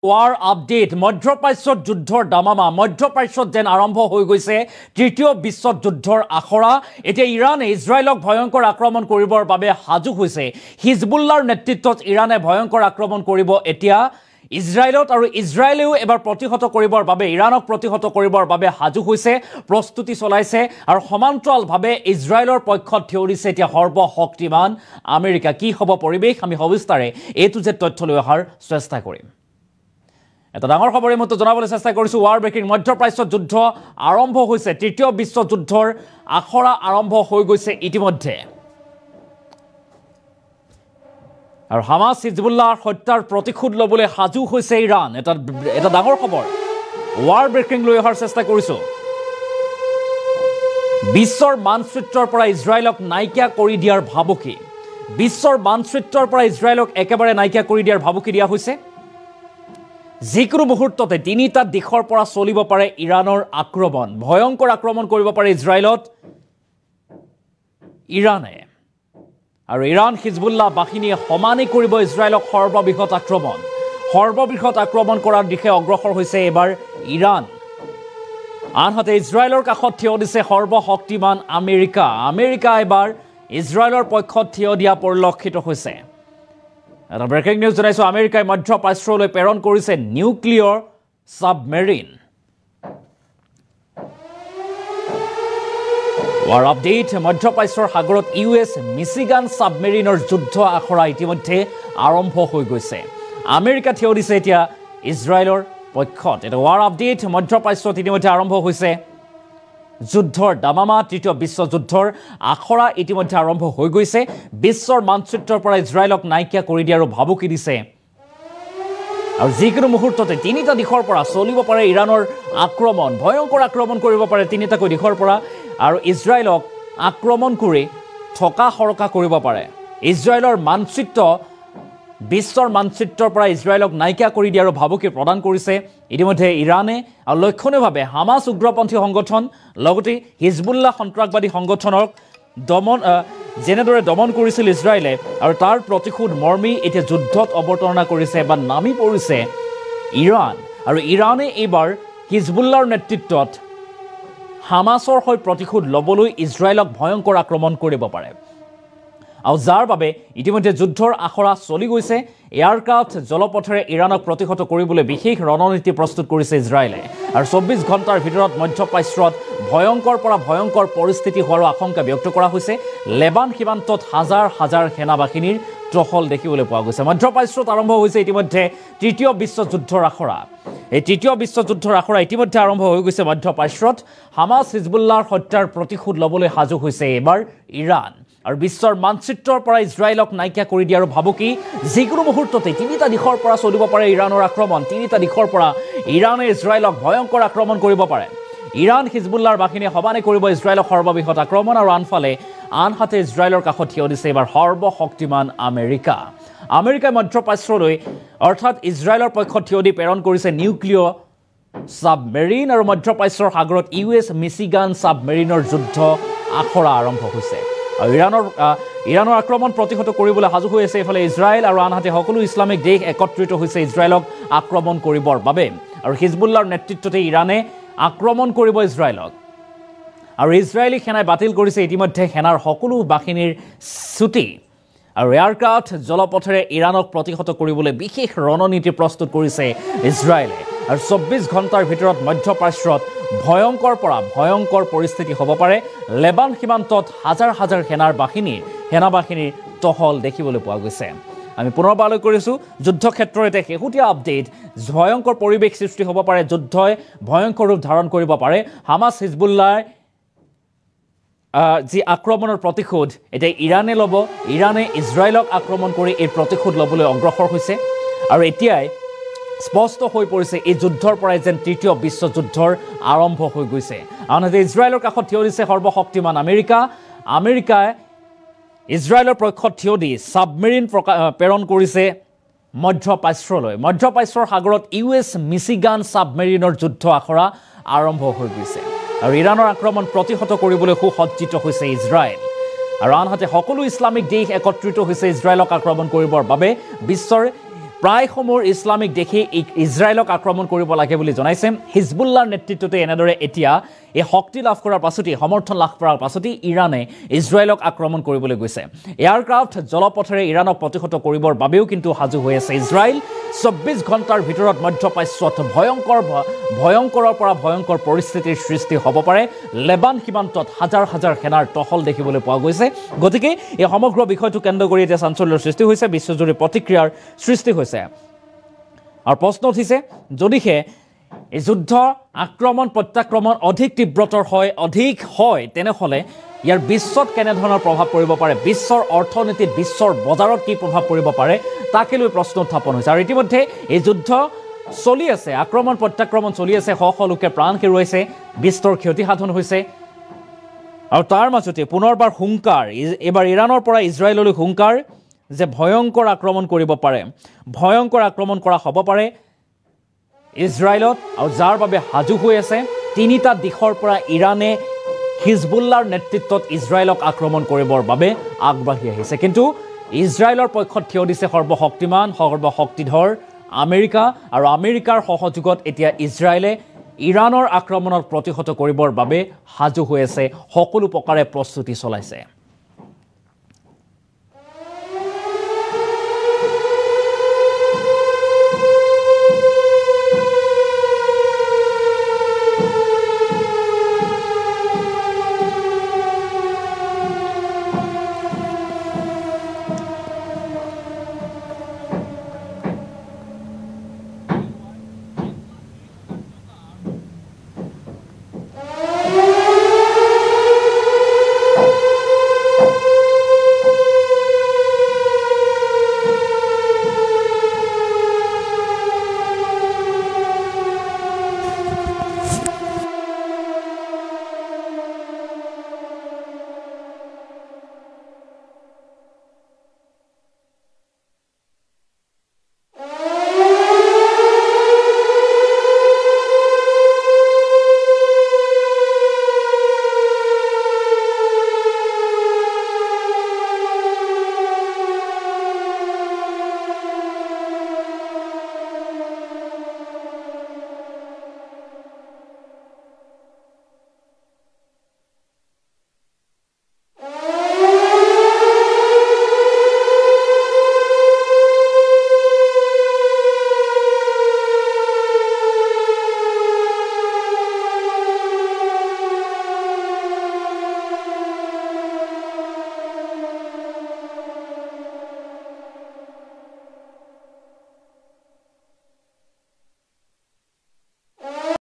War update মধ্যপ্ৰাচ্যত যুদ্ধৰ দামামা মধ্যপ্ৰাচ্যত যেন আৰম্ভ হৈ গৈছে তৃতীয় বিশ্ব যুদ্ধৰ আখৰা এতিয়া ইৰানে ইজৰাইলক ভয়ংকৰ আক্ৰমণ কৰিবৰ বাবে সাজু হৈছে হিজবুল্লাহৰ নেতৃত্বত ইৰানে ভয়ংকৰ আক্ৰমণ কৰিব এতিয়া ইজৰাইলত আৰু ইজৰাইলেও এবাৰ প্ৰতিহত কৰিবৰ বাবে ইৰানক প্ৰতিহত কৰিবৰ বাবে সাজু হৈছে প্ৰস্তুতি চলাইছে আৰু সমান্তৰালভাৱে ইজৰাইলৰ পক্ষত থিয় দিছে এতিয়া সৰ্বশক্তিমান আমেৰিকা কি হ'ব পৰিবেশ আমি সবিস্তাৰে এটো যে তথ্য লৈ অহাৰ চেষ্টা কৰিম এটা ডাঙৰ খবৰৰ মতে জনাবলৈ চেষ্টা কৰিছো ৱাৰ ব্ৰেকিং মধ্যপ্ৰাচ্যত যুদ্ধ আৰম্ভ হৈছে তৃতীয় বিশ্ব যুদ্ধৰ আখৰা আৰম্ভ হৈ গৈছে ইতিমধ্যে আৰু হামাস হিজবুল্লাহৰ হত্যাৰ প্ৰতিশোধ লবলৈ সাজু হৈছে ইৰাণ এটা ডাঙৰ খবৰ ৱাৰ ব্ৰেকিং লৈ অহাৰ চেষ্টা কৰিছো বিশ্বৰ মানচিত্ৰৰ পৰা ইজৰাইলক নাইকিয়া কৰি দিয়াৰ ভাবুকি বিশ্বৰ মানচিত্ৰৰ পৰা ইজৰাইলক একেবাৰে নাইকিয়া কৰি দিয়াৰ ভাবুকি দিয়া হৈছে যিকোনো মুহূৰ্ততে তিনিটা দিশৰ পৰা চলিব পাৰে ইৰাণৰ আক্ৰমণ ভয়ংকৰ আক্ৰমণ কৰিব পাৰে ইজৰাইলত ইৰানে আৰু ইৰাণ হিজবুল্লাহ বাহিনীয়ে সমানে কৰিব ইজৰাইলক সৰ্ববৃহৎ আক্ৰমণ কৰাৰ দিশে অগ্ৰসৰ হৈছে এবাৰ ইৰাণ আনহাতে ইজৰাইলৰ কাষত থিয় দিছে সৰ্বশক্তিমান আমেৰিকা এবাৰ ইজৰাইলৰ পক্ষত থিয় দিয়া পৰিলক্ষিত হৈছে এটা ব্ৰেকিং নিউজ জনাইছো আমেৰিকাই মধ্যপ্ৰাচ্যলৈ প্ৰেৰণ কৰিছে নিউক্লিয়াৰ সাবমেৰিন ৱাৰ আপডেট মধ্যপ্ৰাচ্যৰ সাগৰত ইউএছ মিচিগান সাবমেৰিনৰ যুদ্ধ আখৰা ইতিমধ্যে আৰম্ভ হৈ গৈছে আমেৰিকা থিয় দিছে এতিয়া ইজৰাইলৰ পক্ষত এটা ৱাৰ আপডেট মধ্যপ্ৰাচ্যত ইতিমধ্যে আৰম্ভ হৈছে যুদ্ধৰ দামামা তৃতীয় বিশ্ব যুদ্ধৰ আখৰা ইতিমধ্যে আৰম্ভ হৈ গৈছে বিশ্বৰ মানচিত্ৰৰ পৰা ইজৰাইলক নাইকিয়া কৰি দিয়াৰ ভাবুকি দিছে আৰু যিকোনো মুহূৰ্ততে তিনিটা দিশৰ পৰা চলিব পাৰে ইৰাণৰ আক্ৰমণ ভয়ংকৰ আক্ৰমণ কৰিব পাৰে তিনিটাকৈ দিশৰ পৰা আৰু ইজৰাইলক আক্ৰমণ কৰি ঠকা হৰকা কৰিব পাৰে ইজৰাইলৰ মানচিত্ৰ বিশ্বৰ মানচিত্ৰৰ পৰা ইজৰাইলক নাইকিয়া কৰি দিয়াৰ ভাবুকি প্ৰদান কৰিছে ইতিমধ্যে ইৰানে আৰু লক্ষণীয়ভাৱে হামাস উগ্ৰপন্থী সংগঠন লগতে হিজবুল্লাহ সন্ত্ৰাসবাদী সংগঠনক যেনেদৰে দমন কৰিছিল ইজৰাইলে আৰু তাৰ প্ৰতিশোধ মৰ্মী এতিয়া যুদ্ধত অৱতৰণা কৰিছে বা নামি পৰিছে ইৰাণ আৰু ইৰানে এইবাৰ হিজবুল্লাহৰ নেতৃত্বত হামাসৰ হৈ প্ৰতিশোধ ল'বলৈ ইজৰাইলক ভয়ংকৰ আক্ৰমণ কৰিব পাৰে আৰু যাৰ বাবে ইতিমধ্যে যুদ্ধৰ আখৰা চলি গৈছে এয়াৰক্ৰাফ্ট জলপথেৰে ইৰাণক প্ৰতিহত কৰিবলৈ বিশেষ ৰণনীতি প্ৰস্তুত কৰিছে ইজৰাইলে আৰু 24 ঘণ্টাৰ ভিতৰত মধ্যপ্ৰাচ্যত ভয়ংকৰ পৰা ভয়ংকৰ পৰিস্থিতি হোৱাৰ আশংকা ব্যক্ত কৰা হৈছে লেবান সীমান্তত হাজাৰ হাজাৰ সেনাবাহিনীৰ টহল দেখিবলৈ পোৱা গৈছে মধ্যপ্ৰাচ্যত আৰম্ভ হৈছে ইতিমধ্যে তৃতীয় বিশ্ব যুদ্ধৰ আখৰা এই তৃতীয় বিশ্ব যুদ্ধৰ আখৰা ইতিমধ্যে আৰম্ভ হৈ গৈছে মধ্যপ্ৰাচ্যত হামাস হিজবুল্লাহৰ হত্যাৰ প্ৰতিশোধ ল'বলৈ সাজু হৈছে এবাৰ ইৰাণ আৰু বিশ্বৰ মানচিত্ৰৰ পৰা ইজৰাইলক নাইকিয়া কৰি দিয়াৰ ভাবুকি যিকোনো মুহূৰ্ততে তিনিটা দিশৰ পৰা চলিব পাৰে ইৰাণৰ আক্ৰমণ তিনিটা দিশৰ পৰা ইৰানে ইজৰাইলক ভয়ংকৰ আক্ৰমণ কৰিব পাৰে ইৰাণ হিজবুল্লাহৰ বাহিনীয়ে সমানে কৰিব ইজৰাইলক সৰ্ববৃহৎ আক্ৰমণ আৰু আনহাতে ইজৰাইলৰ কাষত থিয় দিছে এবাৰ সৰ্বশক্তিমান আমেৰিকাই মধ্যপ্ৰাচ্যলৈ অৰ্থাৎ ইজৰাইলৰ পক্ষত থিয় দি প্ৰেৰণ কৰিছে নিউক্লিয়াৰ সাবমেৰিন আৰু মধ্যপ্ৰাচ্যৰ সাগৰত ইউএছ মিচিগান সাবমেৰিনৰ যুদ্ধ আখৰা আৰম্ভ হৈছে আৰু ইৰাণৰ আক্ৰমণ প্ৰতিহত কৰিবলৈ সাজু হৈ আছে এফালে ইজৰাইল আৰু আনহাতে সকলো ইছলামিক দেশ একত্ৰিত হৈছে ইজৰাইলক আক্ৰমণ কৰিবৰ বাবে আৰু হিজবুল্লাহৰ নেতৃত্বতে ইৰানে আক্ৰমণ কৰিব ইজৰাইলক আৰু ইজৰাইলী সেনাই বাতিল কৰিছে ইতিমধ্যে সেনাৰ সকলো বাহিনীৰ ছুটি আৰু এয়াৰক্ৰাফ্ট জলপথেৰে ইৰাণক প্ৰতিহত কৰিবলৈ বিশেষ ৰণনীতি প্ৰস্তুত কৰিছে ইজৰাইলে আৰু 24 ঘণ্টাৰ ভিতৰত মধ্যপ্ৰাচ্যত ভয়ংকৰ পৰা ভয়ংকৰ পৰিস্থিতি হ'ব পাৰে লেবান সীমান্তত হাজাৰ হাজাৰ সেনাবাহিনীৰ টহল দেখিবলৈ পোৱা গৈছে আমি পুনৰবাৰলৈ কৰিছোঁ যুদ্ধক্ষেত্ৰৰ এটা শেহতীয়া আপডেট ভয়ংকৰ পৰিৱেশ সৃষ্টি হ'ব পাৰে যুদ্ধই ভয়ংকৰ ৰূপ ধাৰণ কৰিব পাৰে হামাস হিজবুল্লাহ যি আক্ৰমণৰ প্ৰতিশোধ এতিয়া ইৰাণে ল'ব ইৰাণে ইজৰাইলক আক্ৰমণ কৰি এই প্ৰতিশোধ ল'বলৈ অগ্ৰসৰ হৈছে আৰু এতিয়াই স্পষ্ট হৈ পৰিছে এই যুদ্ধৰ পৰাই যেন তৃতীয় বিশ্ব যুদ্ধৰ আৰম্ভ হৈ গৈছে আনহাতে ইজৰাইলৰ কাষত থিয় দিছে সৰ্বশক্তিমান আমেৰিকাই ইজৰাইলৰ পক্ষত থিয় দি সাবমেৰিন প্ৰেৰণ কৰিছে মধ্যপ্ৰাচ্যৰ সাগৰত ইউএছ মিচিগান সাবমেৰিনৰ যুদ্ধ আখৰা আৰম্ভ হৈ গৈছে আৰু ইৰাণৰ আক্ৰমণ প্ৰতিহত কৰিবলৈ সুসজ্জিত হৈছে ইজৰাইল আৰু আনহাতে সকলো ইছলামিক দেশ একত্ৰিত হৈছে ইজৰাইলক আক্ৰমণ কৰিবৰ বাবে বিশ্বৰ প্ৰায়সমূহ ইছলামিক দেশে ইজৰাইলক আক্ৰমণ কৰিব লাগে বুলি জনাইছে হিজবুল্লাৰ নেতৃত্বতে এনেদৰে এতিয়া এই শক্তি লাভ কৰাৰ পাছতেই সমৰ্থন লাভ কৰাৰ পাছতেই ইৰাণে ইজৰাইলক আক্ৰমণ কৰিবলৈ গৈছে এয়াৰক্ৰাফ্ট জলপথেৰে ইৰাণক প্ৰতিহত কৰিবৰ বাবেও কিন্তু সাজু হৈ আছে ইজৰাইল 24 ঘণ্টাৰ ভিতৰত মধ্যপ্ৰাচ্যত ভয়ংকৰৰ পৰা ভয়ংকৰ পৰিস্থিতিৰ সৃষ্টি হ'ব পাৰে লেবান সীমান্তত হাজাৰ হাজাৰ সেনাৰ টহল দেখিবলৈ পোৱা গৈছে গতিকে এই সমগ্ৰ বিষয়টো কেন্দ্ৰ কৰি এতিয়া চাঞ্চল্যৰ সৃষ্টি হৈছে বিশ্বজুৰি প্ৰতিক্ৰিয়াৰ সৃষ্টি হৈছে আৰু প্ৰশ্ন উঠিছে যদিহে এই যুদ্ধ আক্ৰমণ প্ৰত্যাক্ৰমণ অধিক তীব্ৰতৰ অধিক হয় তেনেহলে ইয়াৰ বিশ্বত কেনে ধৰণৰ প্ৰভাৱ পৰিব পাৰে বিশ্বৰ অৰ্থনীতিত বিশ্বৰ বজাৰত কি প্ৰভাৱ পৰিব পাৰে তাকে লৈ প্ৰশ্ন উত্থাপন হৈছে আৰু ইতিমধ্যে এই যুদ্ধ চলি আছে আক্ৰমণ প্ৰত্যাক্ৰমণ চলি আছে শ শ লোকে প্ৰাণ হেৰুৱাইছে বিস্তৰ ক্ষতি সাধন হৈছে আৰু তাৰ মাজতে পুনৰবাৰ হুংকাৰ এবাৰ ইৰাণৰ পৰা ইজৰাইললৈ হুংকাৰ যে ভয়ংকৰ আক্ৰমণ কৰিব পাৰে ভয়ংকৰ আক্ৰমণ কৰা হ'ব পাৰে ইজৰাইলত আৰু যাৰ বাবে সাজু হৈ আছে তিনিটা দিশৰ পৰা ইৰাণে হিজবুল্লাৰ নেতৃত্বত ইজৰাইলক আক্ৰমণ কৰিবৰ বাবে আগবাঢ়ি আহিছে কিন্তু ইজৰাইলৰ পক্ষত থিয় দিছে সৰ্বশক্তিমান সৰ্বশক্তিধৰ আমেৰিকা আৰু আমেৰিকাৰ সহযোগত এতিয়া ইজৰাইলে ইৰাণৰ আক্ৰমণক প্ৰতিহত কৰিবৰ বাবে সাজু হৈ আছে সকলো প্ৰকাৰে প্ৰস্তুতি চলাইছে